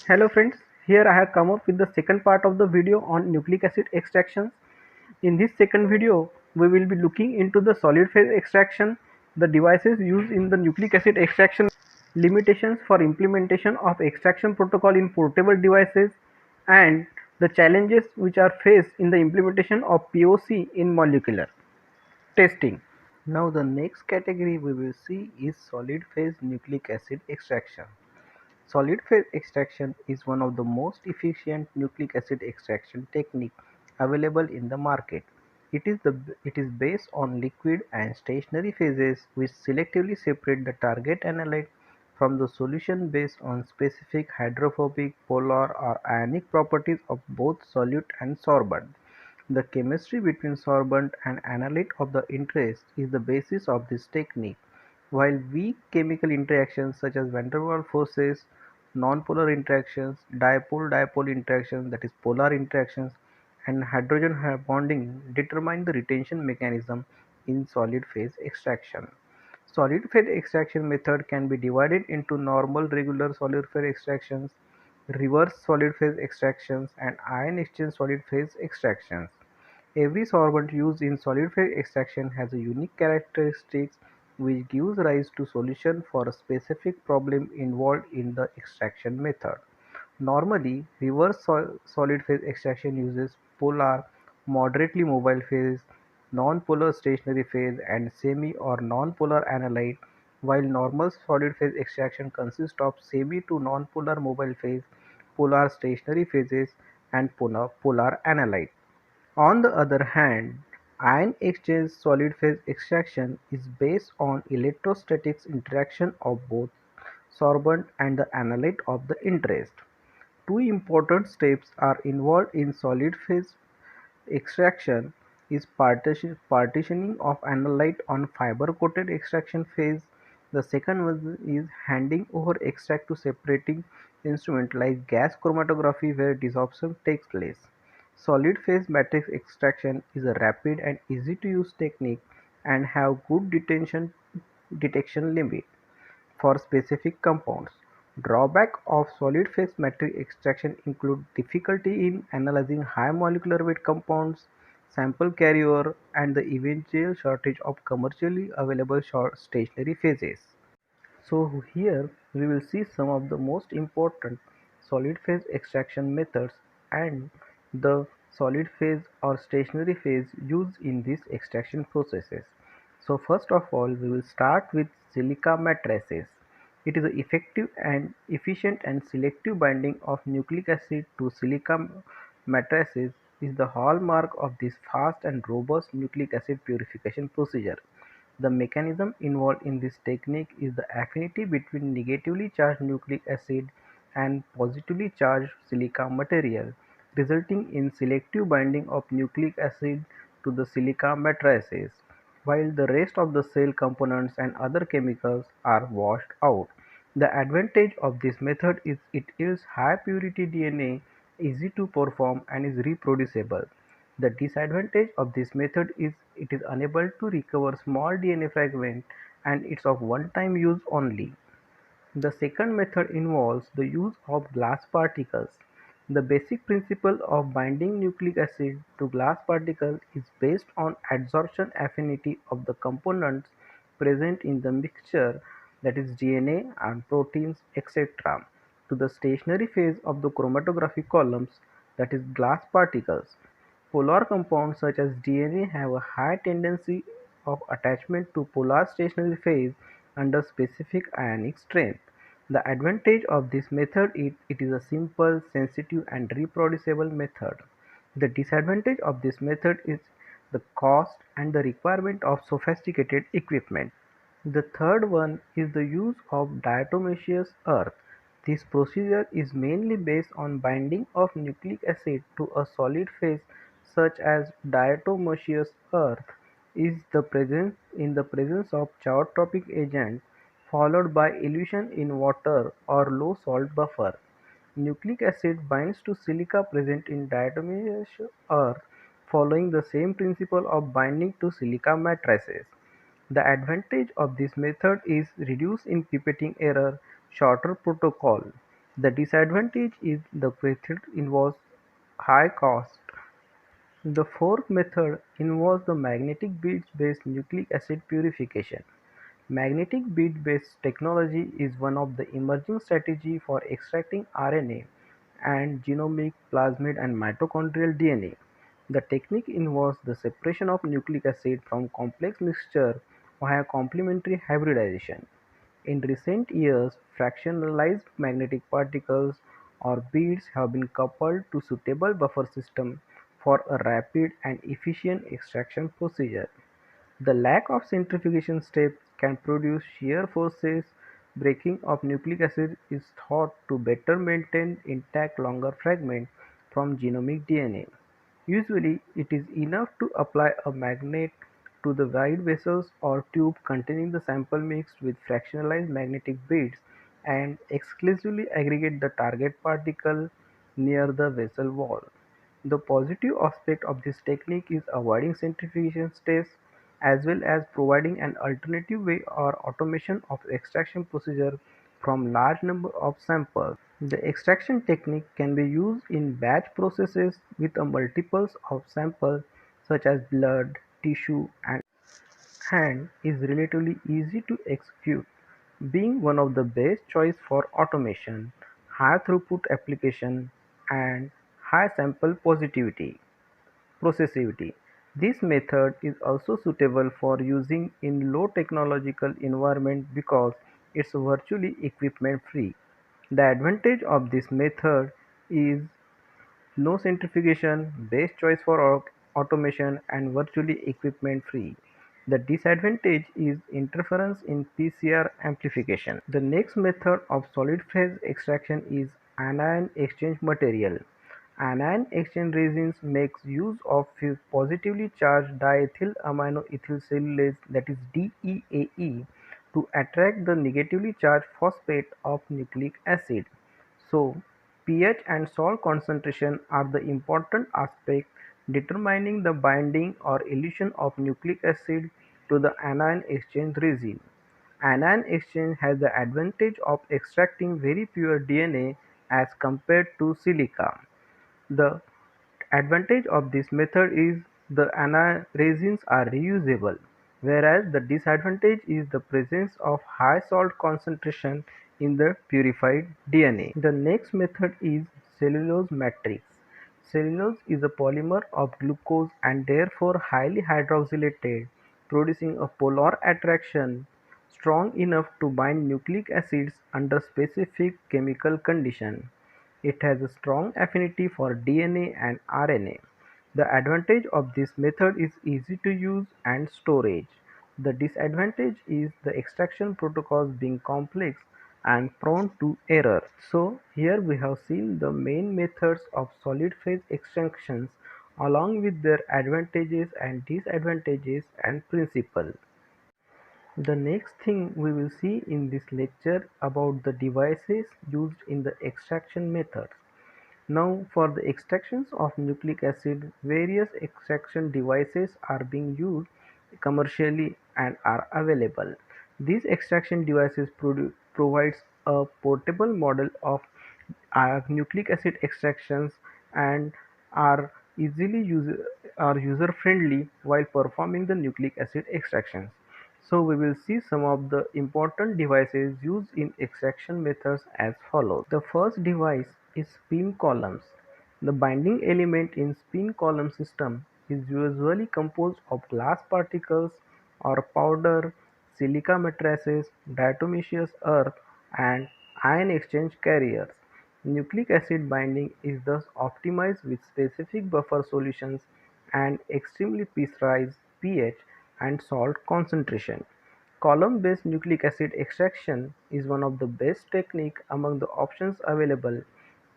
Hello friends, here I have come up with the second part of the video on nucleic acid extractions. In this second video, we will be looking into the solid phase extraction, the devices used in the nucleic acid extraction, limitations for implementation of extraction protocol in portable devices, and the challenges which are faced in the implementation of POC in molecular testing. Now the next category we will see is solid phase nucleic acid extraction. Solid phase extraction is one of the most efficient nucleic acid extraction technique available in the market. It is based on liquid and stationary phases which selectively separate the target analyte from the solution based on specific hydrophobic, polar or ionic properties of both solute and sorbent. The chemistry between sorbent and analyte of the interest is the basis of this technique, while weak chemical interactions such as van der Waals forces, nonpolar interactions, dipole-dipole interactions that is polar interactions, and hydrogen bonding determine the retention mechanism in solid phase extraction. Solid phase extraction method can be divided into normal regular solid phase extractions, reverse solid phase extractions, and ion exchange solid phase extractions. Every solvent used in solid phase extraction has a unique characteristics which gives rise to solution for a specific problem involved in the extraction method. Normally, reverse solid phase extraction uses polar, moderately mobile phase, non-polar stationary phase, and semi or non-polar analyte, while normal solid phase extraction consists of semi to non-polar mobile phase, polar stationary phases, and polar analyte. On the other hand, ion exchange solid phase extraction is based on electrostatic interaction of both sorbent and the analyte of the interest. Two important steps are involved in solid phase extraction is partitioning of analyte on fiber-coated extraction phase. The second one is handing over extract to separating instrument like gas chromatography where desorption takes place. Solid phase matrix extraction is a rapid and easy to use technique and have good detection limit for specific compounds. Drawback of solid phase matrix extraction include difficulty in analyzing high molecular weight compounds, sample carryover, and the eventual shortage of commercially available short stationary phases. So here we will see some of the most important solid phase extraction methods and the solid phase or stationary phase used in these extraction processes. So first of all we will start with silica matrices. It is an effective and efficient and selective binding of nucleic acid to silica matrices is the hallmark of this fast and robust nucleic acid purification procedure. The mechanism involved in this technique is the affinity between negatively charged nucleic acid and positively charged silica material, resulting in selective binding of nucleic acid to the silica matrices, while the rest of the cell components and other chemicals are washed out. The advantage of this method is it yields high purity DNA, easy to perform, and is reproducible. The disadvantage of this method is it is unable to recover small DNA fragments and it's of one-time use only. The second method involves the use of glass particles. The basic principle of binding nucleic acid to glass particles is based on adsorption affinity of the components present in the mixture, that is DNA and proteins, etc., to the stationary phase of the chromatography columns, that is glass particles. Polar compounds such as DNA have a high tendency of attachment to polar stationary phase under specific ionic strength. The advantage of this method is it is a simple, sensitive and reproducible method. The disadvantage of this method is the cost and the requirement of sophisticated equipment. The third one is the use of diatomaceous earth. This procedure is mainly based on binding of nucleic acid to a solid phase such as diatomaceous earth is the presence of chaotropic agent followed by elution in water or low salt buffer. Nucleic acid binds to silica present in diatomaceous earth following the same principle of binding to silica matrices. The advantage of this method is reduced in pipetting error, shorter protocol. The disadvantage is the method involves high cost. The fourth method involves the magnetic beads-based nucleic acid purification. Magnetic bead-based technology is one of the emerging strategies for extracting RNA and genomic, plasmid and mitochondrial DNA. The technique involves the separation of nucleic acid from complex mixture via complementary hybridization. In recent years, fractionalized magnetic particles or beads have been coupled to suitable buffer systems for a rapid and efficient extraction procedure. The lack of centrifugation steps can produce shear forces. Breaking of nucleic acid is thought to better maintain intact longer fragments from genomic DNA. Usually, it is enough to apply a magnet to the wide vessels or tube containing the sample mixed with fractionalized magnetic beads and exclusively aggregate the target particle near the vessel wall. The positive aspect of this technique is avoiding centrifugation steps as well as providing an alternative way or automation of extraction procedure from large number of samples. The extraction technique can be used in batch processes with a multiples of samples such as blood, tissue and is relatively easy to execute, being one of the best choice for automation, high throughput application and high sample positivity. Processivity. This method is also suitable for using in low technological environment because it's virtually equipment free. The advantage of this method is no centrifugation, best choice for automation and virtually equipment free. The disadvantage is interference in PCR amplification. The next method of solid phase extraction is anion exchange material. Anion exchange resins makes use of positively charged diethyl amino ethyl cellulase, that is DEAE, to attract the negatively charged phosphate of nucleic acid. So, pH and salt concentration are the important aspect determining the binding or elution of nucleic acid to the anion exchange resin. Anion exchange has the advantage of extracting very pure DNA as compared to silica. The advantage of this method is the resins are reusable, whereas the disadvantage is the presence of high salt concentration in the purified DNA. The next method is cellulose matrix. Cellulose is a polymer of glucose and therefore highly hydroxylated, producing a polar attraction strong enough to bind nucleic acids under specific chemical conditions. It has a strong affinity for DNA and RNA. The advantage of this method is easy to use and storage. The disadvantage is the extraction protocols being complex and prone to error. So here we have seen the main methods of solid phase extractions along with their advantages and disadvantages and principle. The next thing we will see in this lecture about the devices used in the extraction methods. Now for the extractions of nucleic acid, various extraction devices are being used commercially and are available. These extraction devices provides a portable model of nucleic acid extractions and are easily user friendly while performing the nucleic acid extractions. So we will see some of the important devices used in extraction methods as follows. The first device is spin columns. The binding element in spin column system is usually composed of glass particles or powder, silica matrices, diatomaceous earth, and ion exchange carriers. Nucleic acid binding is thus optimized with specific buffer solutions and extremely precise pH and salt concentration. Column-based nucleic acid extraction is one of the best techniques among the options available,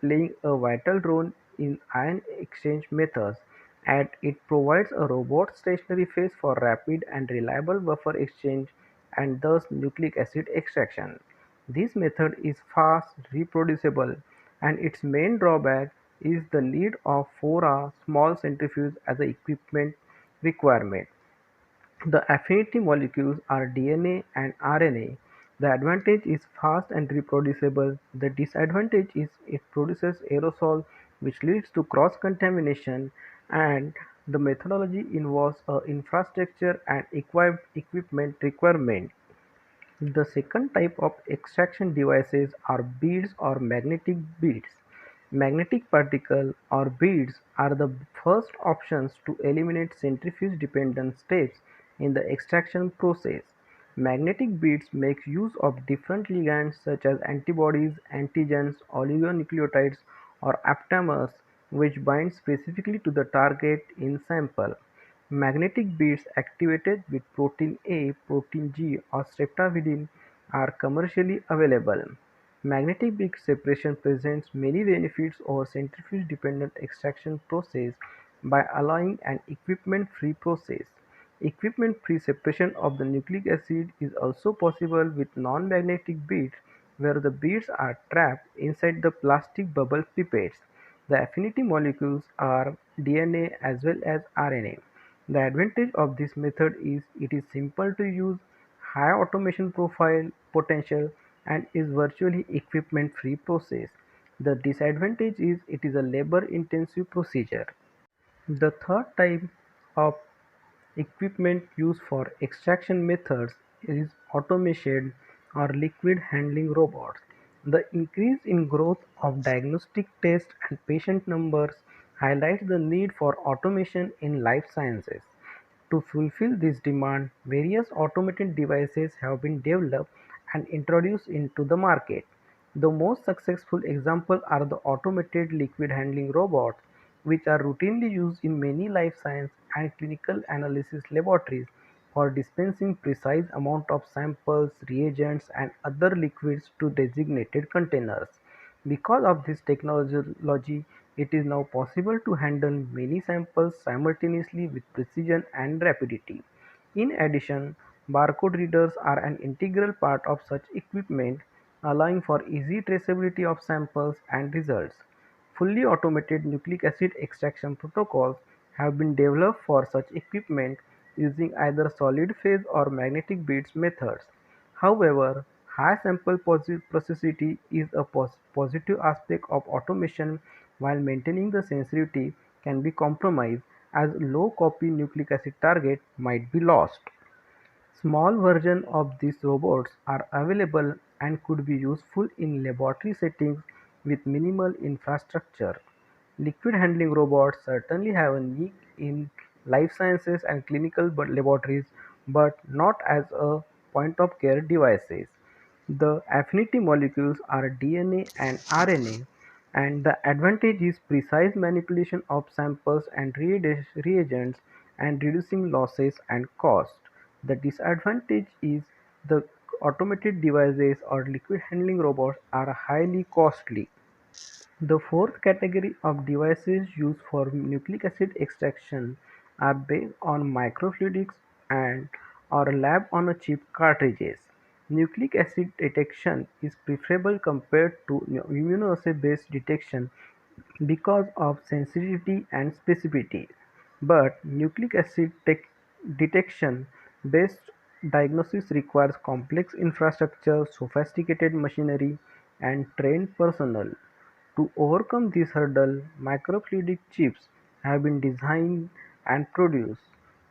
playing a vital role in ion exchange methods, and it provides a robust stationary phase for rapid and reliable buffer exchange and thus nucleic acid extraction. This method is fast, reproducible, and its main drawback is the need of 4R small centrifuge as an equipment requirement. The affinity molecules are DNA and RNA. The advantage is fast and reproducible. The disadvantage is it produces aerosol which leads to cross-contamination, and the methodology involves a infrastructure and equipment requirement. The second type of extraction devices are beads or magnetic beads. Magnetic particles or beads are the first options to eliminate centrifuge-dependent steps in the extraction process. Magnetic beads make use of different ligands such as antibodies, antigens, oligonucleotides, or aptamers, which bind specifically to the target in sample. Magnetic beads activated with protein A, protein G, or streptavidin are commercially available. Magnetic bead separation presents many benefits over centrifuge-dependent extraction process by allowing an equipment-free process. Equipment-free separation of the nucleic acid is also possible with non-magnetic beads, where the beads are trapped inside the plastic bubble pipettes. The affinity molecules are DNA as well as RNA. The advantage of this method is it is simple to use, high automation profile potential, and is virtually equipment-free process. The disadvantage is it is a labor-intensive procedure. The third type of equipment used for extraction methods is automation or liquid handling robots. The increase in growth of diagnostic tests and patient numbers highlights the need for automation in life sciences. To fulfill this demand, various automated devices have been developed and introduced into the market. The most successful examples are the automated liquid handling robots, which are routinely used in many life science and clinical analysis laboratories for dispensing precise amount of samples, reagents, and other liquids to designated containers. Because of this technology, it is now possible to handle many samples simultaneously with precision and rapidity. In addition, barcode readers are an integral part of such equipment, allowing for easy traceability of samples and results. Fully automated nucleic acid extraction protocols have been developed for such equipment using either solid phase or magnetic beads methods. However, high sample processivity is a positive aspect of automation, while maintaining the sensitivity can be compromised as low copy nucleic acid target might be lost. Small versions of these robots are available and could be useful in laboratory settings with minimal infrastructure. Liquid handling robots certainly have a niche in life sciences and clinical laboratories, but not as a point-of-care devices. The affinity molecules are DNA and RNA, and the advantage is precise manipulation of samples and reagents and reducing losses and cost. The disadvantage is the automated devices or liquid handling robots are highly costly. The fourth category of devices used for nucleic acid extraction are based on microfluidics and or lab-on-a-chip cartridges. Nucleic acid detection is preferable compared to immunoassay-based detection because of sensitivity and specificity. But nucleic acid detection based diagnosis requires complex infrastructure, sophisticated machinery, and trained personnel. To overcome this hurdle, microfluidic chips have been designed and produced,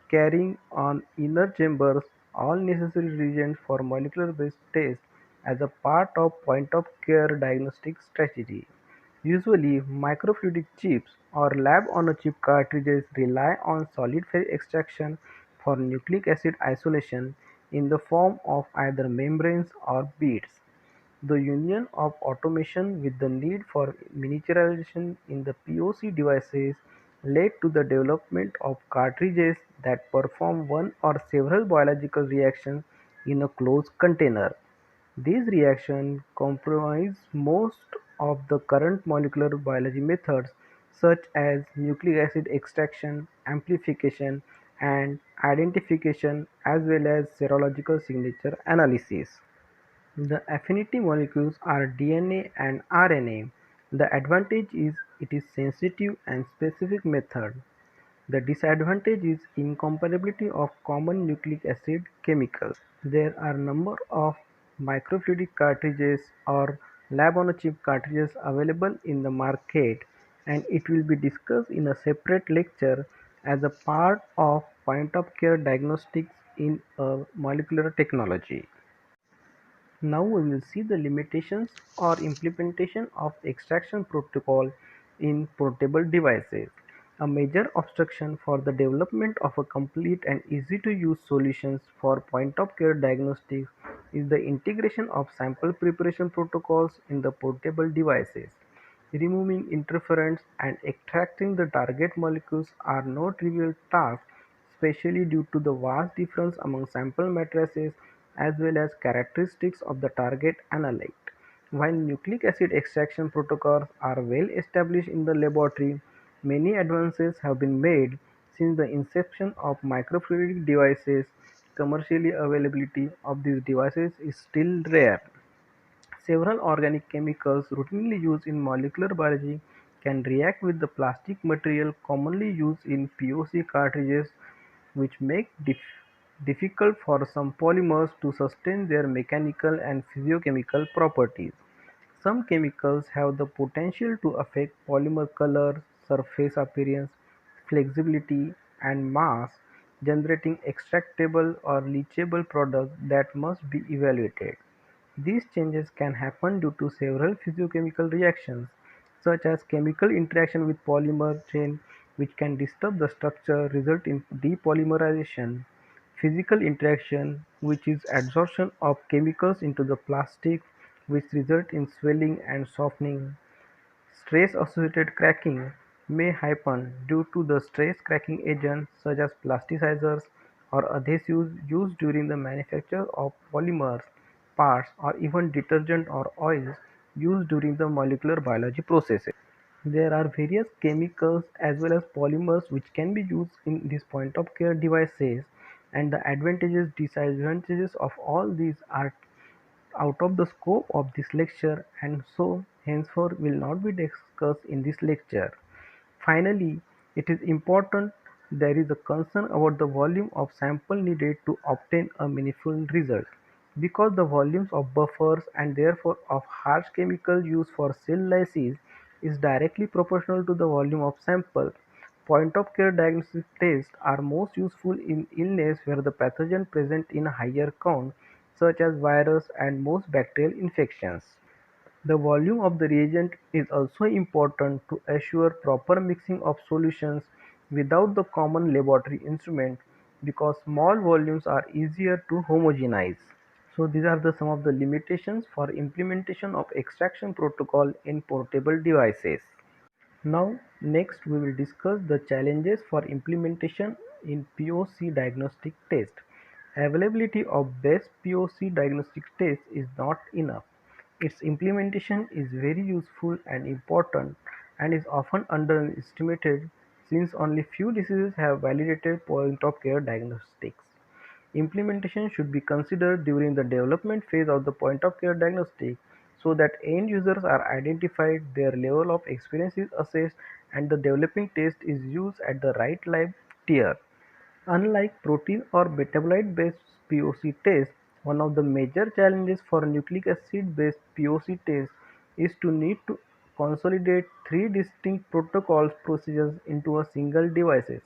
carrying on inner chambers all necessary reagents for molecular-based tests as a part of point-of-care diagnostic strategy. Usually, microfluidic chips or lab-on-a-chip cartridges rely on solid phase extraction for nucleic acid isolation in the form of either membranes or beads. The union of automation with the need for miniaturization in the POC devices led to the development of cartridges that perform one or several biological reactions in a closed container. These reactions comprise most of the current molecular biology methods such as nucleic acid extraction, amplification, and identification, as well as serological signature analysis. The affinity molecules are DNA and RNA. The advantage is it is sensitive and specific method. The disadvantage is incompatibility of common nucleic acid chemicals. There are number of microfluidic cartridges or lab-on-a-chip cartridges available in the market, and it will be discussed in a separate lecture as a part of point-of-care diagnostics in a molecular technology. Now we will see the limitations or implementation of extraction protocol in portable devices. A major obstruction for the development of a complete and easy to use solutions for point of care diagnostics is the integration of sample preparation protocols in the portable devices. Removing interference and extracting the target molecules are no trivial task, especially due to the vast difference among sample matrices as well as characteristics of the target analyte. While nucleic acid extraction protocols are well established in the laboratory, many advances have been made since the inception of microfluidic devices. Commercially availability of these devices is still rare. Several organic chemicals routinely used in molecular biology can react with the plastic material commonly used in POC cartridges, which make difficult for some polymers to sustain their mechanical and physiochemical properties. Some chemicals have the potential to affect polymer color, surface appearance, flexibility, and mass, generating extractable or leachable products that must be evaluated. These changes can happen due to several physiochemical reactions, such as chemical interaction with polymer chain, which can disturb the structure, result in depolymerization; physical interaction, which is adsorption of chemicals into the plastic, which result in swelling and softening; stress-associated cracking may happen due to the stress cracking agents such as plasticizers or adhesives used during the manufacture of polymers, parts, or even detergent or oils used during the molecular biology processes. There are various chemicals as well as polymers which can be used in these point of care devices, and the advantages disadvantages of all these are out of the scope of this lecture and so henceforth will not be discussed in this lecture. Finally, it is important there is a concern about the volume of sample needed to obtain a meaningful result. Because the volumes of buffers and therefore of harsh chemical used for cell lysis is directly proportional to the volume of sample, point of care diagnostic tests are most useful in illness where the pathogen present in higher count, such as virus and most bacterial infections. The volume of the reagent is also important to assure proper mixing of solutions without the common laboratory instrument because small volumes are easier to homogenize. So these are some of the limitations for implementation of extraction protocol in portable devices. Now next we will discuss the challenges for implementation in POC diagnostic test. Availability of best POC diagnostic test is not enough. Its implementation is very useful and important and is often underestimated since only few diseases have validated point of care diagnostics. Implementation should be considered during the development phase of the point of care diagnostic so that end users are identified, their level of experience is assessed, and the developing test is used at the right lab tier. Unlike protein or metabolite-based POC tests, one of the major challenges for nucleic acid-based POC tests is to need to consolidate three distinct protocols procedures into a single devices,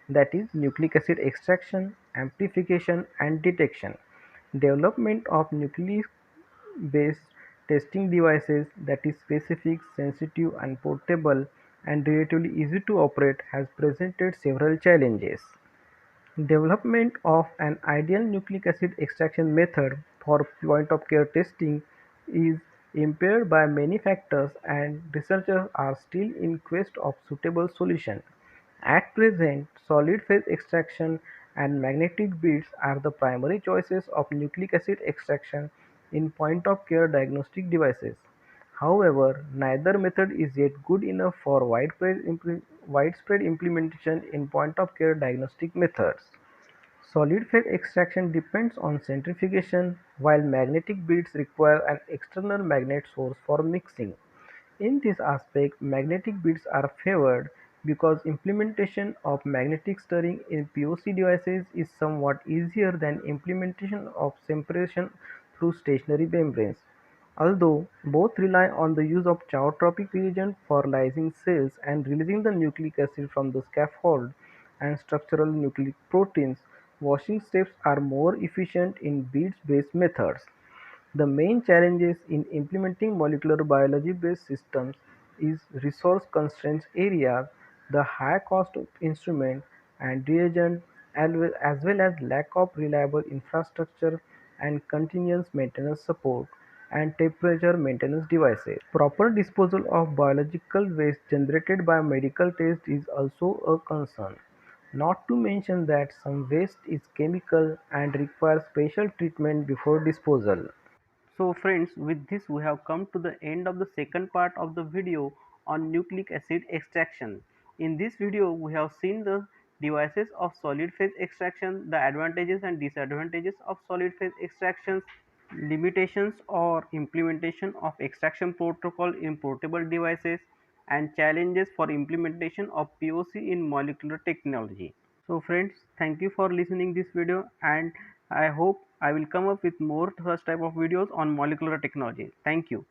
that is, nucleic acid extraction, amplification, and detection. Development of nucleic-based testing devices that is specific, sensitive, and portable and relatively easy to operate has presented several challenges. Development of an ideal nucleic acid extraction method for point-of-care testing is impaired by many factors and researchers are still in quest of suitable solutions. At present, solid phase extraction and magnetic beads are the primary choices of nucleic acid extraction in point-of-care diagnostic devices. However, neither method is yet good enough for widespread implementation in point-of-care diagnostic methods. Solid phase extraction depends on centrifugation, while magnetic beads require an external magnet source for mixing. In this aspect, magnetic beads are favored because implementation of magnetic stirring in POC devices is somewhat easier than implementation of separation through stationary membranes. Although both rely on the use of chiotropic reagent for lysing cells and releasing the nucleic acid from the scaffold and structural nucleic proteins, washing steps are more efficient in beads-based methods. The main challenges in implementing molecular biology-based systems is resource constraints areas, the high cost of instruments and reagents, as well as lack of reliable infrastructure and continuous maintenance support and temperature maintenance devices. Proper disposal of biological waste generated by medical tests is also a concern. Not to mention that some waste is chemical and requires special treatment before disposal. So friends, with this we have come to the end of the second part of the video on nucleic acid extraction. In this video we have seen the devices of solid phase extraction, the advantages and disadvantages of solid phase extractions, limitations or implementation of extraction protocol in portable devices, and challenges for implementation of POC in molecular technology. So friends, thank you for listening this video, and I hope I will come up with more such type of videos on molecular technology. Thank you.